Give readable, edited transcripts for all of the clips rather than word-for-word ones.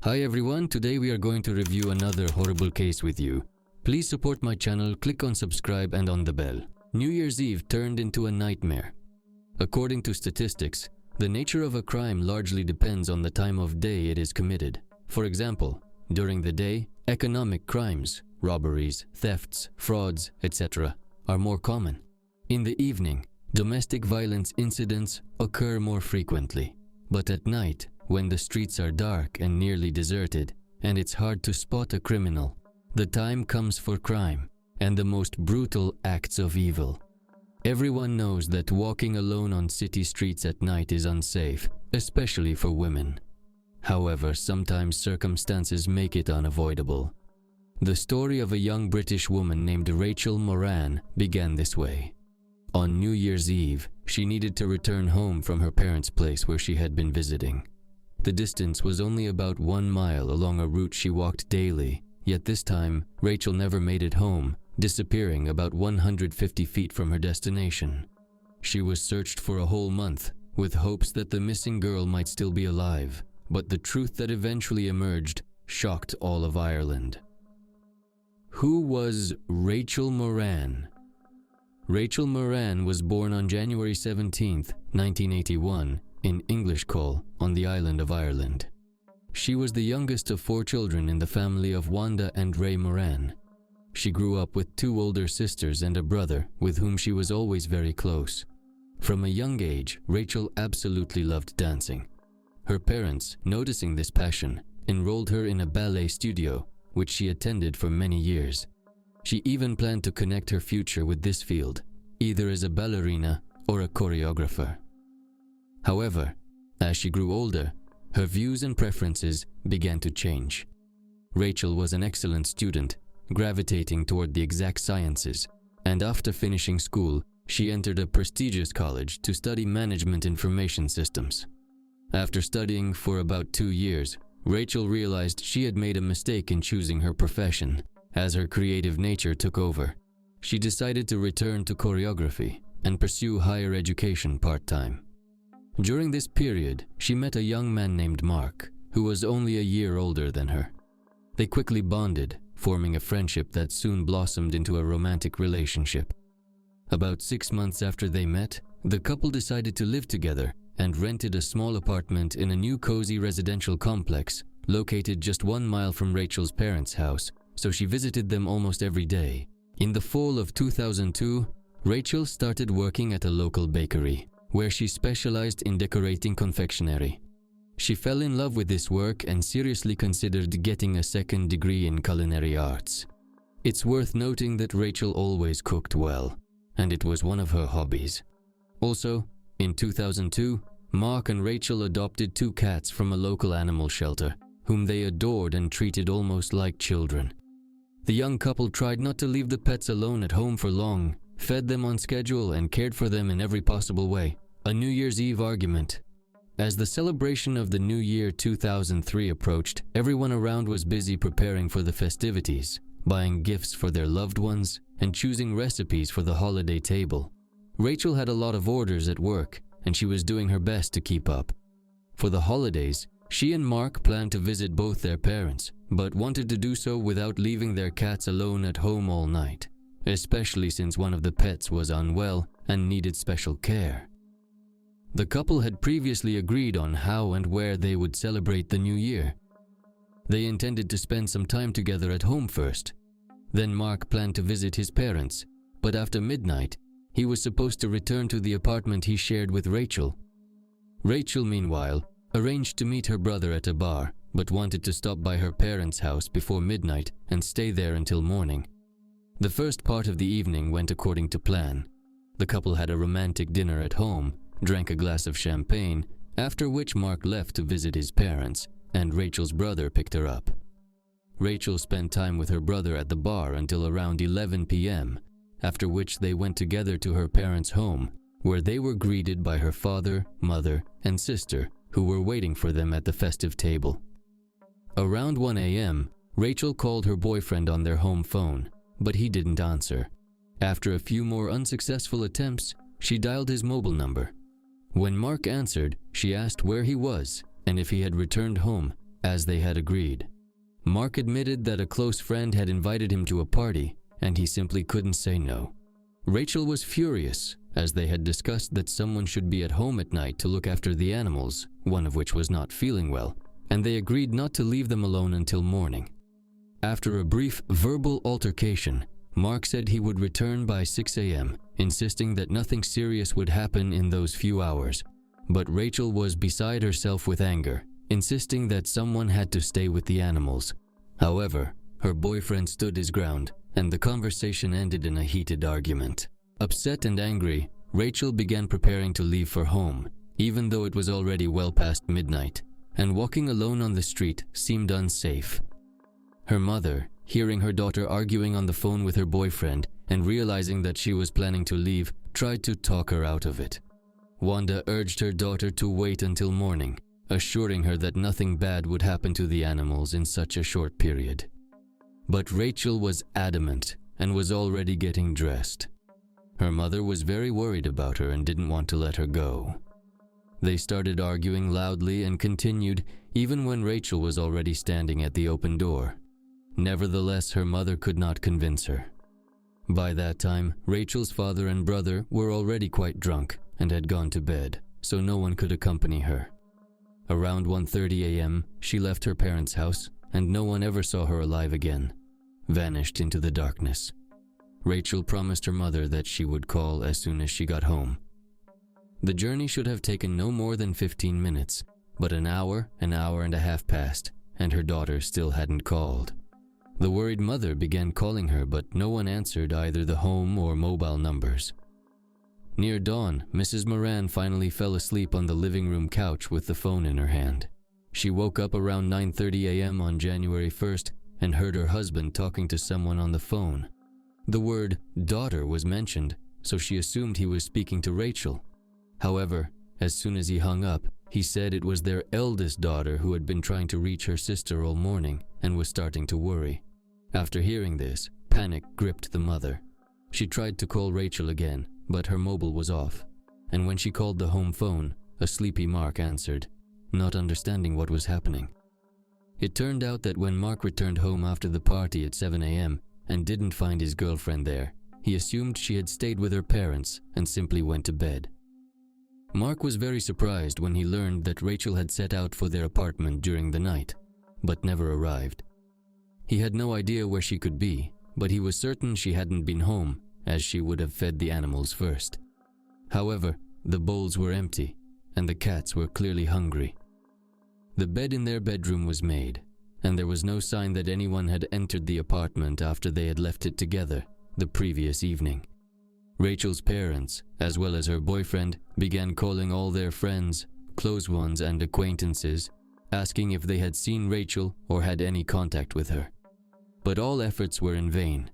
Hi everyone, today we are going to review another horrible case with you. Please support my channel, click on subscribe and on the bell. New Year's Eve turned into a nightmare. According to statistics, the nature of a crime largely depends on the time of day it is committed. For example, during the day, economic crimes, robberies, thefts, frauds, etc. are more common. In the evening, domestic violence incidents occur more frequently. But at night, when the streets are dark and nearly deserted, and it's hard to spot a criminal, the time comes for crime and the most brutal acts of evil. Everyone knows that walking alone on city streets at night is unsafe, especially for women. However, sometimes circumstances make it unavoidable. The story of a young British woman named Rachel Moran began this way. On New Year's Eve, she needed to return home from her parents' place where she had been visiting. The distance was only about 1 mile along a route she walked daily, yet this time, Rachel never made it home, disappearing about 150 feet from her destination. She was searched for a whole month, with hopes that the missing girl might still be alive, but the truth that eventually emerged shocked all of Ireland. Who was Rachel Moran? Rachel Moran was born on January 17, 1981, in Englishcole on the island of Ireland. She was the youngest of 4 children in the family of Wanda and Ray Moran. She grew up with 2 older sisters and a brother with whom she was always very close. From a young age, Rachel absolutely loved dancing. Her parents, noticing this passion, enrolled her in a ballet studio, which she attended for many years. She even planned to connect her future with this field, either as a ballerina or a choreographer. However, as she grew older, her views and preferences began to change. Rachel was an excellent student, gravitating toward the exact sciences, and after finishing school, she entered a prestigious college to study management information systems. After studying for about 2 years, Rachel realized she had made a mistake in choosing her profession, as her creative nature took over. She decided to return to choreography and pursue higher education part-time. During this period, she met a young man named Mark, who was only a year older than her. They quickly bonded, forming a friendship that soon blossomed into a romantic relationship. About 6 months after they met, the couple decided to live together and rented a small apartment in a new cozy residential complex located just 1 mile from Rachel's parents' house, so she visited them almost every day. In the fall of 2002, Rachel started working at a local bakery, where she specialized in decorating confectionery. She fell in love with this work and seriously considered getting a second degree in culinary arts. It's worth noting that Rachel always cooked well, and it was one of her hobbies. Also, in 2002, Mark and Rachel adopted 2 cats from a local animal shelter, whom they adored and treated almost like children. The young couple tried not to leave the pets alone at home for long, fed them on schedule and cared for them in every possible way. A New Year's Eve argument. As the celebration of the New Year 2003 approached, everyone around was busy preparing for the festivities, buying gifts for their loved ones, and choosing recipes for the holiday table. Rachel had a lot of orders at work, and she was doing her best to keep up. For the holidays, she and Mark planned to visit both their parents, but wanted to do so without leaving their cats alone at home all night, especially since one of the pets was unwell and needed special care. The couple had previously agreed on how and where they would celebrate the new year. They intended to spend some time together at home first. Then Mark planned to visit his parents, but after midnight, he was supposed to return to the apartment he shared with Rachel. Rachel, meanwhile, arranged to meet her brother at a bar, but wanted to stop by her parents' house before midnight and stay there until morning. The first part of the evening went according to plan. The couple had a romantic dinner at home, drank a glass of champagne, after which Mark left to visit his parents, and Rachel's brother picked her up. Rachel spent time with her brother at the bar until around 11 p.m., after which they went together to her parents' home, where they were greeted by her father, mother, and sister, who were waiting for them at the festive table. Around 1 a.m., Rachel called her boyfriend on their home phone, but he didn't answer. After a few more unsuccessful attempts, she dialed his mobile number. When Mark answered, she asked where he was and if he had returned home, as they had agreed. Mark admitted that a close friend had invited him to a party, and he simply couldn't say no. Rachel was furious, as they had discussed that someone should be at home at night to look after the animals, one of which was not feeling well, and they agreed not to leave them alone until morning. After a brief verbal altercation, Mark said he would return by 6 a.m., insisting that nothing serious would happen in those few hours. But Rachel was beside herself with anger, insisting that someone had to stay with the animals. However, her boyfriend stood his ground, and the conversation ended in a heated argument. Upset and angry, Rachel began preparing to leave for home, even though it was already well past midnight, and walking alone on the street seemed unsafe. Her mother, hearing her daughter arguing on the phone with her boyfriend and realizing that she was planning to leave, tried to talk her out of it. Wanda urged her daughter to wait until morning, assuring her that nothing bad would happen to the animals in such a short period. But Rachel was adamant and was already getting dressed. Her mother was very worried about her and didn't want to let her go. They started arguing loudly and continued even when Rachel was already standing at the open door. Nevertheless, her mother could not convince her. By that time, Rachel's father and brother were already quite drunk and had gone to bed, so no one could accompany her. Around 1:30 a.m., she left her parents' house, and no one ever saw her alive again, vanished into the darkness. Rachel promised her mother that she would call as soon as she got home. The journey should have taken no more than 15 minutes, but an hour and a half passed, and her daughter still hadn't called. The worried mother began calling her, but no one answered either the home or mobile numbers. Near dawn, Mrs. Moran finally fell asleep on the living room couch with the phone in her hand. She woke up around 9:30 a.m. on January 1st and heard her husband talking to someone on the phone. The word daughter was mentioned, so she assumed he was speaking to Rachel. However, as soon as he hung up, he said it was their eldest daughter who had been trying to reach her sister all morning and was starting to worry. After hearing this, panic gripped the mother. She tried to call Rachel again, but her mobile was off, and when she called the home phone, a sleepy Mark answered, not understanding what was happening. It turned out that when Mark returned home after the party at 7 a.m. and didn't find his girlfriend there, he assumed she had stayed with her parents and simply went to bed. Mark was very surprised when he learned that Rachel had set out for their apartment during the night, but never arrived. He had no idea where she could be, but he was certain she hadn't been home, as she would have fed the animals first. However, the bowls were empty, and the cats were clearly hungry. The bed in their bedroom was made, and there was no sign that anyone had entered the apartment after they had left it together the previous evening. Rachel's parents, as well as her boyfriend, began calling all their friends, close ones and acquaintances, asking if they had seen Rachel or had any contact with her. But all efforts were in vain.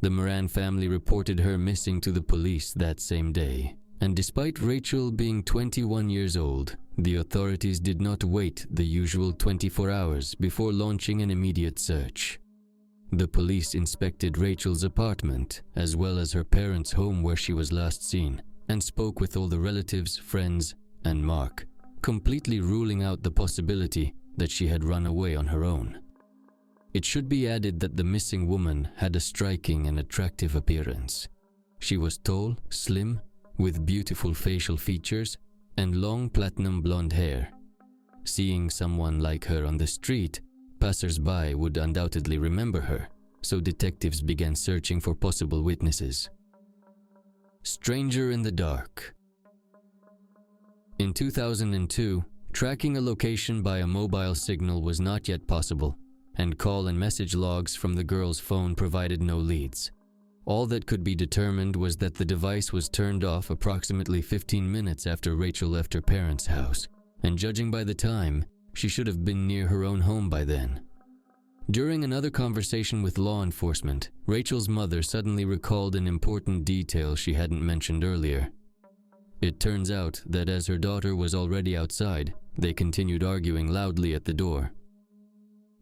The Moran family reported her missing to the police that same day, and despite Rachel being 21 years old, the authorities did not wait the usual 24 hours before launching an immediate search. The police inspected Rachel's apartment, as well as her parents' home where she was last seen, and spoke with all the relatives, friends, and Mark, completely ruling out the possibility that she had run away on her own. It should be added that the missing woman had a striking and attractive appearance. She was tall, slim, with beautiful facial features and long platinum blonde hair. Seeing someone like her on the street, passers-by would undoubtedly remember her, so detectives began searching for possible witnesses. Stranger in the dark. In 2002, tracking a location by a mobile signal was not yet possible, and call and message logs from the girl's phone provided no leads. All that could be determined was that the device was turned off approximately 15 minutes after Rachel left her parents' house, and judging by the time, she should have been near her own home by then. During another conversation with law enforcement, Rachel's mother suddenly recalled an important detail she hadn't mentioned earlier. It turns out that as her daughter was already outside, they continued arguing loudly at the door.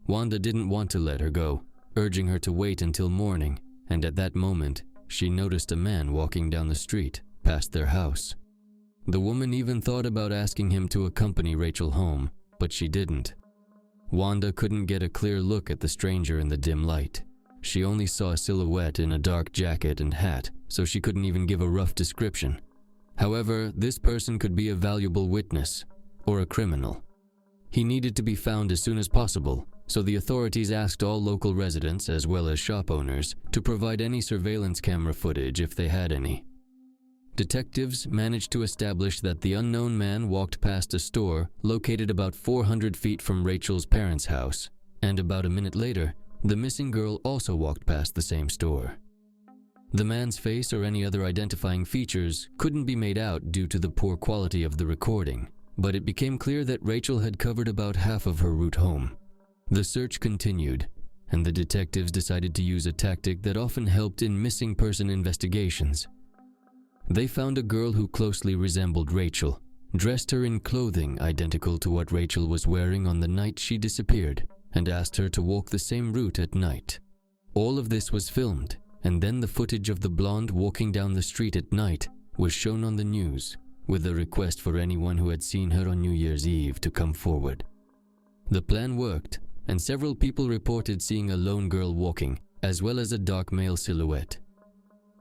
Wanda didn't want to let her go, urging her to wait until morning, and at that moment, she noticed a man walking down the street, past their house. The woman even thought about asking him to accompany Rachel home, but she didn't. Wanda couldn't get a clear look at the stranger in the dim light. She only saw a silhouette in a dark jacket and hat, so she couldn't even give a rough description. However, this person could be a valuable witness, or a criminal. He needed to be found as soon as possible, so the authorities asked all local residents as well as shop owners to provide any surveillance camera footage if they had any. Detectives managed to establish that the unknown man walked past a store located about 400 feet from Rachel's parents' house, and about a minute later, the missing girl also walked past the same store. The man's face or any other identifying features couldn't be made out due to the poor quality of the recording, but it became clear that Rachel had covered about half of her route home. The search continued, and the detectives decided to use a tactic that often helped in missing person investigations. They found a girl who closely resembled Rachel, dressed her in clothing identical to what Rachel was wearing on the night she disappeared, and asked her to walk the same route at night. All of this was filmed, and then the footage of the blonde walking down the street at night was shown on the news, with a request for anyone who had seen her on New Year's Eve to come forward. The plan worked, and several people reported seeing a lone girl walking, as well as a dark male silhouette.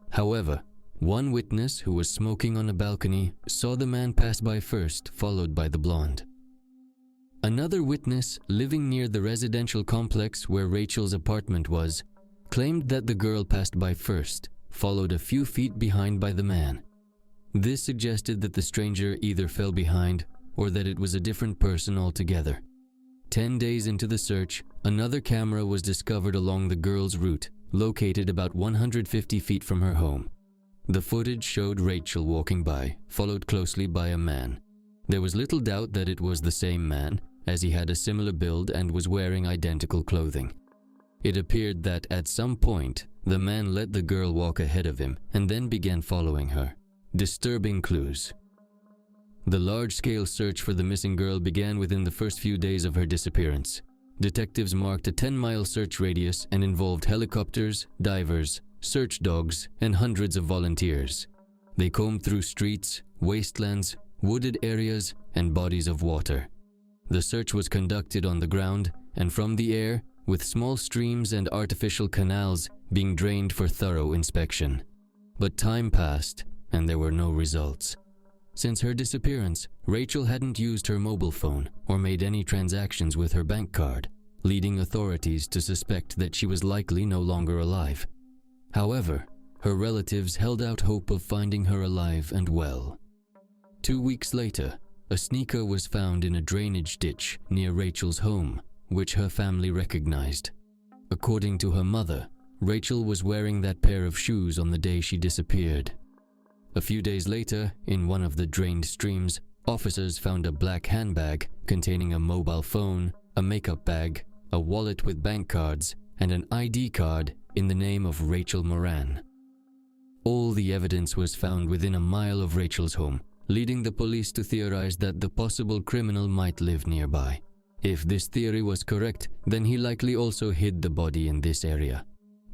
However, one witness who was smoking on a balcony saw the man pass by first, followed by the blonde. Another witness, living near the residential complex where Rachel's apartment was, claimed that the girl passed by first, followed a few feet behind by the man. This suggested that the stranger either fell behind or that it was a different person altogether. 10 days into the search, another camera was discovered along the girl's route, located about 150 feet from her home. The footage showed Rachel walking by, followed closely by a man. There was little doubt that it was the same man, as he had a similar build and was wearing identical clothing. It appeared that at some point, the man let the girl walk ahead of him and then began following her. Disturbing clues. The large-scale search for the missing girl began within the first few days of her disappearance. Detectives marked a 10-mile search radius and involved helicopters, divers, search dogs, and hundreds of volunteers. They combed through streets, wastelands, wooded areas, and bodies of water. The search was conducted on the ground and from the air, with small streams and artificial canals being drained for thorough inspection. But time passed, and there were no results. Since her disappearance, Rachel hadn't used her mobile phone or made any transactions with her bank card, leading authorities to suspect that she was likely no longer alive. However, her relatives held out hope of finding her alive and well. 2 weeks later, a sneaker was found in a drainage ditch near Rachel's home, which her family recognized. According to her mother, Rachel was wearing that pair of shoes on the day she disappeared. A few days later, in one of the drained streams, officers found a black handbag containing a mobile phone, a makeup bag, a wallet with bank cards, and an ID card in the name of Rachel Moran. All the evidence was found within a mile of Rachel's home, leading the police to theorize that the possible criminal might live nearby. If this theory was correct, then he likely also hid the body in this area.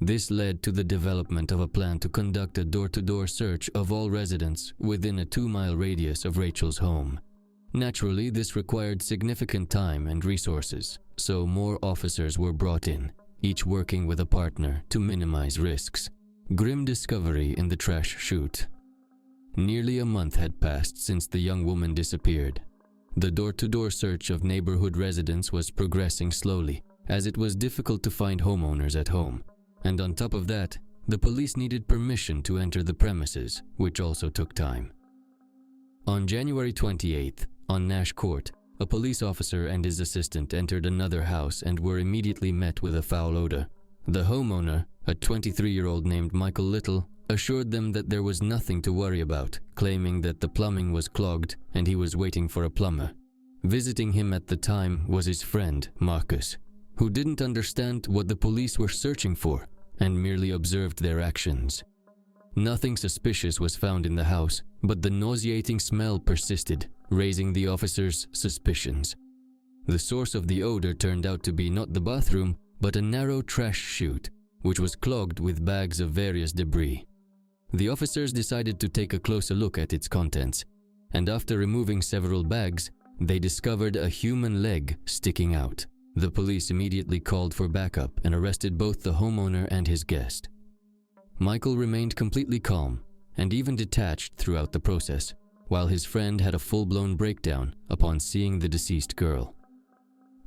This led to the development of a plan to conduct a door-to-door search of all residents within a 2-mile radius of Rachel's home. Naturally, this required significant time and resources, so more officers were brought in, each working with a partner to minimize risks. Grim discovery in the trash chute. Nearly a month had passed since the young woman disappeared. The door-to-door search of neighborhood residents was progressing slowly, as it was difficult to find homeowners at home. And on top of that, the police needed permission to enter the premises, which also took time. On January 28th, on Nash Court, a police officer and his assistant entered another house and were immediately met with a foul odor. The homeowner, a 23-year-old named Michael Little, assured them that there was nothing to worry about, claiming that the plumbing was clogged and he was waiting for a plumber. Visiting him at the time was his friend, Marcus, who didn't understand what the police were searching for and merely observed their actions. Nothing suspicious was found in the house, but the nauseating smell persisted, raising the officers' suspicions. The source of the odor turned out to be not the bathroom, but a narrow trash chute, which was clogged with bags of various debris. The officers decided to take a closer look at its contents, and after removing several bags, they discovered a human leg sticking out. The police immediately called for backup and arrested both the homeowner and his guest. Michael remained completely calm and even detached throughout the process, while his friend had a full-blown breakdown upon seeing the deceased girl.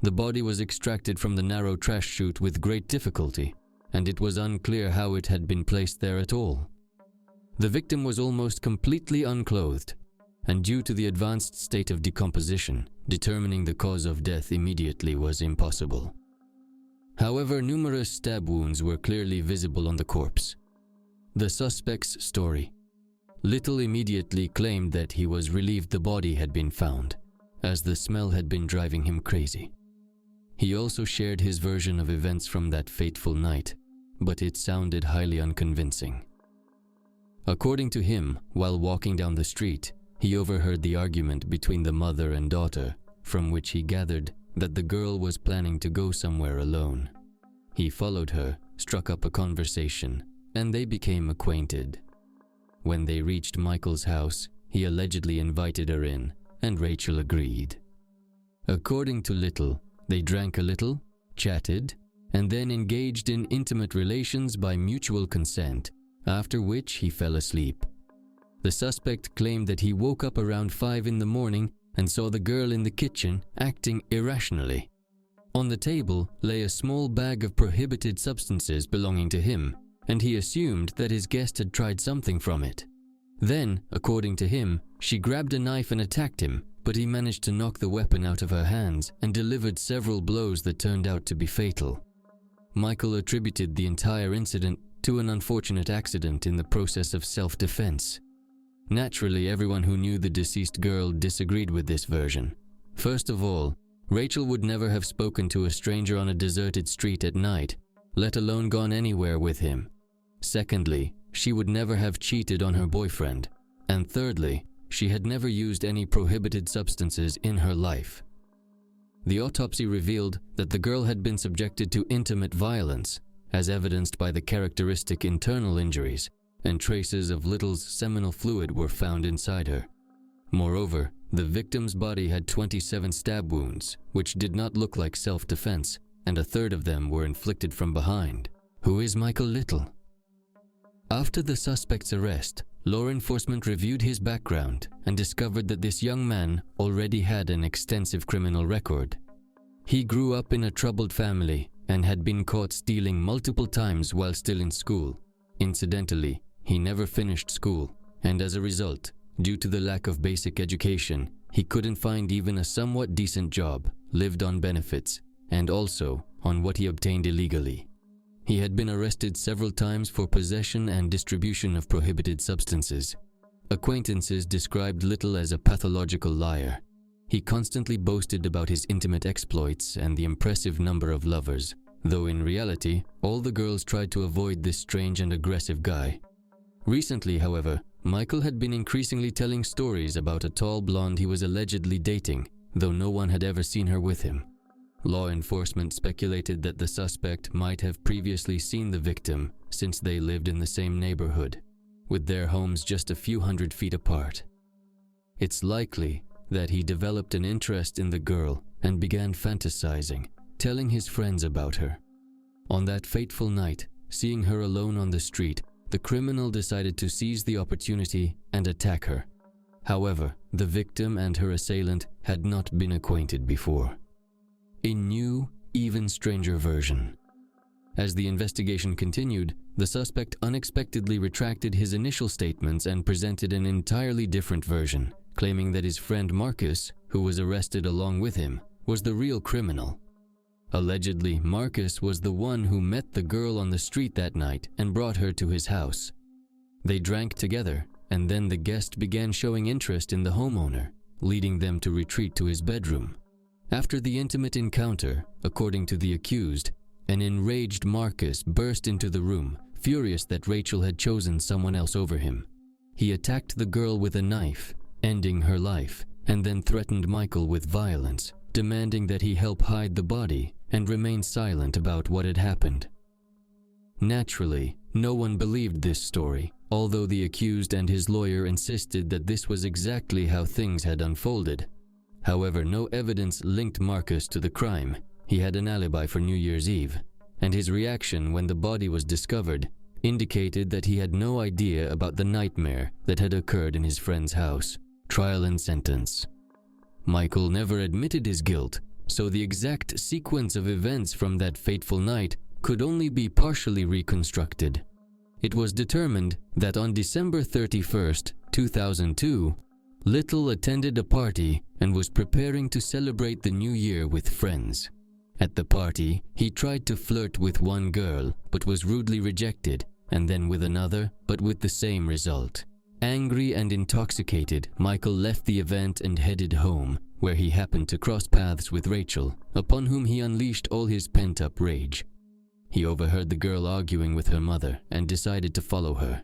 The body was extracted from the narrow trash chute with great difficulty, and it was unclear how it had been placed there at all. The victim was almost completely unclothed, and due to the advanced state of decomposition, determining the cause of death immediately was impossible. However, numerous stab wounds were clearly visible on the corpse. The suspect's story. Little immediately claimed that he was relieved the body had been found, as the smell had been driving him crazy. He also shared his version of events from that fateful night, but it sounded highly unconvincing. According to him, while walking down the street, he overheard the argument between the mother and daughter, from which he gathered that the girl was planning to go somewhere alone. He followed her, struck up a conversation, and they became acquainted. When they reached Michael's house, he allegedly invited her in, and Rachel agreed. According to Little, they drank a little, chatted, and then engaged in intimate relations by mutual consent, after which he fell asleep. The suspect claimed that he woke up around 5 in the morning and saw the girl in the kitchen acting irrationally. On the table lay a small bag of prohibited substances belonging to him, and he assumed that his guest had tried something from it. Then, according to him, she grabbed a knife and attacked him, but he managed to knock the weapon out of her hands and delivered several blows that turned out to be fatal. Michael attributed the entire incident to an unfortunate accident in the process of self-defense. Naturally, everyone who knew the deceased girl disagreed with this version. First of all, Rachel would never have spoken to a stranger on a deserted street at night, let alone gone anywhere with him. Secondly, she would never have cheated on her boyfriend. And thirdly, she had never used any prohibited substances in her life. The autopsy revealed that the girl had been subjected to intimate violence, as evidenced by the characteristic internal injuries, and traces of Little's seminal fluid were found inside her. Moreover, the victim's body had 27 stab wounds, which did not look like self-defense, and a third of them were inflicted from behind. Who is Michael Little? After the suspect's arrest, law enforcement reviewed his background and discovered that this young man already had an extensive criminal record. He grew up in a troubled family and had been caught stealing multiple times while still in school. Incidentally, he never finished school, and as a result, due to the lack of basic education, he couldn't find even a somewhat decent job, lived on benefits, and also on what he obtained illegally. He had been arrested several times for possession and distribution of prohibited substances. Acquaintances described Little as a pathological liar. He constantly boasted about his intimate exploits and the impressive number of lovers, though in reality, all the girls tried to avoid this strange and aggressive guy. Recently, however, Michael had been increasingly telling stories about a tall blonde he was allegedly dating, though no one had ever seen her with him. Law enforcement speculated that the suspect might have previously seen the victim since they lived in the same neighborhood, with their homes just a few hundred feet apart. It's likely that he developed an interest in the girl and began fantasizing, telling his friends about her. On that fateful night, seeing her alone on the street, the criminal decided to seize the opportunity and attack her. However, the victim and her assailant had not been acquainted before. A new, even stranger version. As the investigation continued, the suspect unexpectedly retracted his initial statements and presented an entirely different version, claiming that his friend Marcus, who was arrested along with him, was the real criminal. Allegedly, Marcus was the one who met the girl on the street that night and brought her to his house. They drank together, and then the guest began showing interest in the homeowner, leading them to retreat to his bedroom. After the intimate encounter, according to the accused, an enraged Marcus burst into the room, furious that Rachel had chosen someone else over him. He attacked the girl with a knife, ending her life, and then threatened Michael with violence, demanding that he help hide the body and remain silent about what had happened. Naturally, no one believed this story, although the accused and his lawyer insisted that this was exactly how things had unfolded. However, no evidence linked Marcus to the crime, he had an alibi for New Year's Eve, and his reaction when the body was discovered indicated that he had no idea about the nightmare that had occurred in his friend's house. Trial and sentence. Michael never admitted his guilt, so the exact sequence of events from that fateful night could only be partially reconstructed. It was determined that on December 31st, 2002, Little attended a party and was preparing to celebrate the new year with friends. At the party, he tried to flirt with one girl but was rudely rejected, and then with another but with the same result. Angry and intoxicated, Michael left the event and headed home, where he happened to cross paths with Rachel, upon whom he unleashed all his pent-up rage. He overheard the girl arguing with her mother and decided to follow her.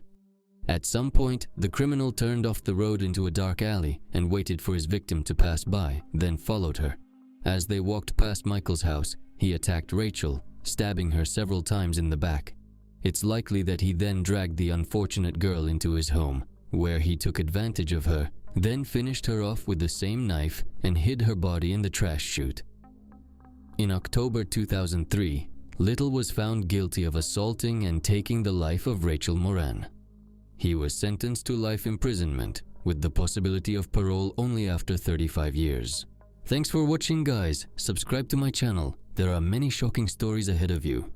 At some point, the criminal turned off the road into a dark alley and waited for his victim to pass by, then followed her. As they walked past Michael's house, he attacked Rachel, stabbing her several times in the back. It's likely that he then dragged the unfortunate girl into his home, where he took advantage of her, then finished her off with the same knife and hid her body in the trash chute. In October 2003, Little was found guilty of assaulting and taking the life of Rachel Moran. He was sentenced to life imprisonment, with the possibility of parole only after 35 years. Thanks for watching, guys. Subscribe to my channel. There are many shocking stories ahead of you.